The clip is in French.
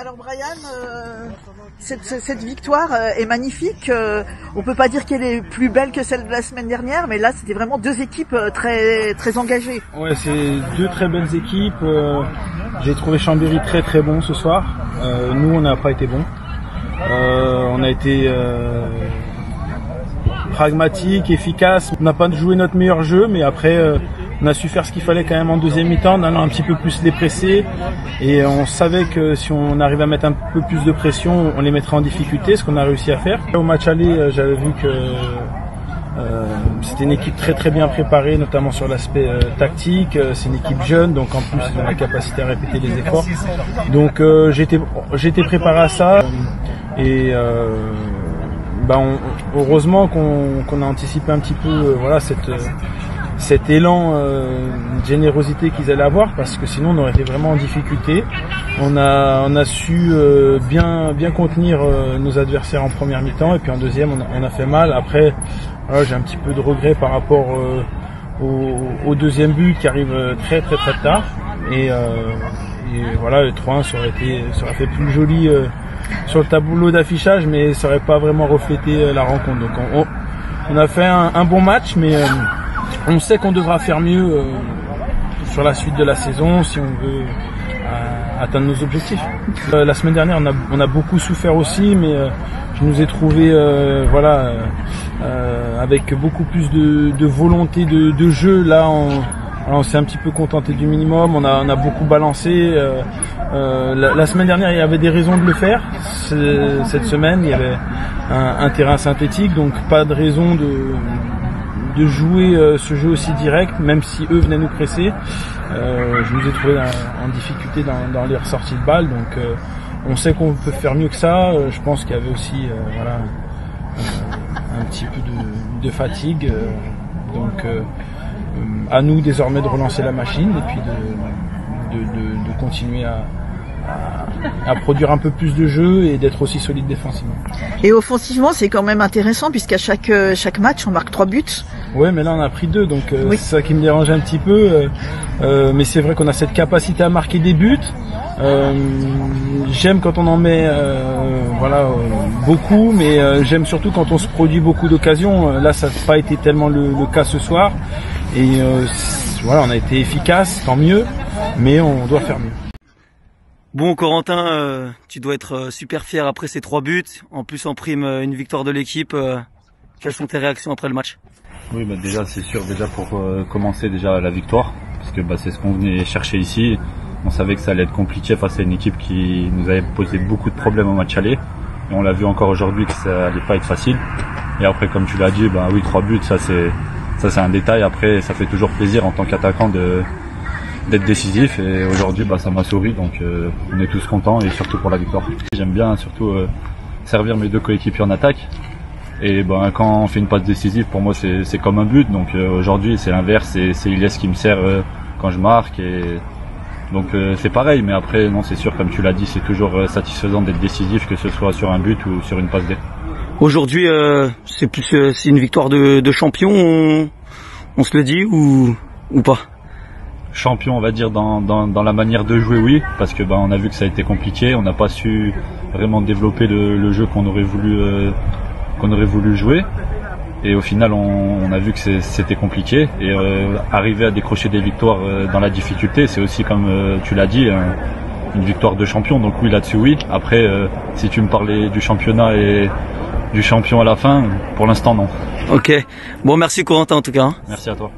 Alors Brian, cette victoire est magnifique. On peut pas dire qu'elle est plus belle que celle de la semaine dernière, mais là c'était vraiment deux équipes très engagées. Ouais, c'est deux très belles équipes. J'ai trouvé Chambéry très très bon ce soir. Nous on n'a pas été bons. On a été pragmatique, efficace. On n'a pas joué notre meilleur jeu, mais après on a su faire ce qu'il fallait quand même en deuxième mi-temps, en allant un petit peu plus les presser. Et on savait que si on arrivait à mettre un peu plus de pression, on les mettrait en difficulté, ce qu'on a réussi à faire. Au match aller, j'avais vu que c'était une équipe très très bien préparée, notamment sur l'aspect tactique. C'est une équipe jeune, donc en plus ils ont la capacité à répéter les efforts. Donc j'étais préparé à ça. Et heureusement qu'on a anticipé un petit peu voilà cet élan de générosité qu'ils allaient avoir, parce que sinon on aurait été vraiment en difficulté. On a su bien contenir nos adversaires en première mi-temps, et puis en deuxième on a fait mal. Après voilà, j'ai un petit peu de regret par rapport au deuxième but qui arrive très tard, et voilà, le 3-1 ça aurait fait plus joli sur le tableau d'affichage, mais ça aurait pas vraiment reflété la rencontre. Donc on a fait un bon match, mais on sait qu'on devra faire mieux sur la suite de la saison si on veut atteindre nos objectifs. La semaine dernière, on a beaucoup souffert aussi, mais je nous ai trouvé avec beaucoup plus de volonté de jeu. Là, on s'est un petit peu contenté du minimum. On a beaucoup balancé. La semaine dernière, il y avait des raisons de le faire. Cette semaine, il y avait un terrain synthétique, donc pas de raison de jouer ce jeu aussi direct, même si eux venaient nous presser. Je nous ai trouvé en difficulté dans les ressorties de balles, donc on sait qu'on peut faire mieux que ça. Je pense qu'il y avait aussi un petit peu de fatigue, donc à nous désormais de relancer la machine et puis de continuer à produire un peu plus de jeu et d'être aussi solide défensivement. Et offensivement, c'est quand même intéressant, puisqu'à chaque match, on marque 3 buts. Ouais, mais là on a pris 2, donc oui. C'est ça qui me dérange un petit peu. Mais c'est vrai qu'on a cette capacité à marquer des buts. J'aime quand on en met beaucoup, mais j'aime surtout quand on se produit beaucoup d'occasions. Là, ça n'a pas été tellement le cas ce soir. Et voilà, on a été efficace, tant mieux, mais on doit faire mieux. Bon, Corentin, tu dois être super fier après ces 3 buts. En plus, en prime, une victoire de l'équipe. Quelles sont tes réactions après le match? Oui, déjà c'est sûr, pour commencer déjà la victoire, parce que c'est ce qu'on venait chercher ici. On savait que ça allait être compliqué face à une équipe qui nous avait posé beaucoup de problèmes au match aller. Et on l'a vu encore aujourd'hui que ça allait pas être facile. Et après, comme tu l'as dit, oui, 3 buts, ça c'est un détail. Après, ça fait toujours plaisir en tant qu'attaquant d'être décisif, et aujourd'hui ça m'a souri, donc on est tous contents, et surtout pour la victoire. J'aime bien surtout servir mes 2 coéquipiers en attaque, et quand on fait une passe décisive, pour moi c'est comme un but. Donc aujourd'hui c'est l'inverse, c'est Ilyes qui me sert quand je marque, et donc c'est pareil. Mais après non, c'est sûr, comme tu l'as dit, c'est toujours satisfaisant d'être décisif, que ce soit sur un but ou sur une passe D. Aujourd'hui c'est une victoire de champion, on se le dit ou pas? Champion, on va dire, dans la manière de jouer, oui, parce que on a vu que ça a été compliqué, on n'a pas su vraiment développer le jeu qu'on aurait voulu jouer, et au final on a vu que c'était compliqué, et arriver à décrocher des victoires dans la difficulté, c'est aussi, comme tu l'as dit, une victoire de champion. Donc oui, là-dessus oui. Après si tu me parlais du championnat et du champion à la fin, pour l'instant non. Ok, bon, merci Corentin en tout cas. Merci à toi.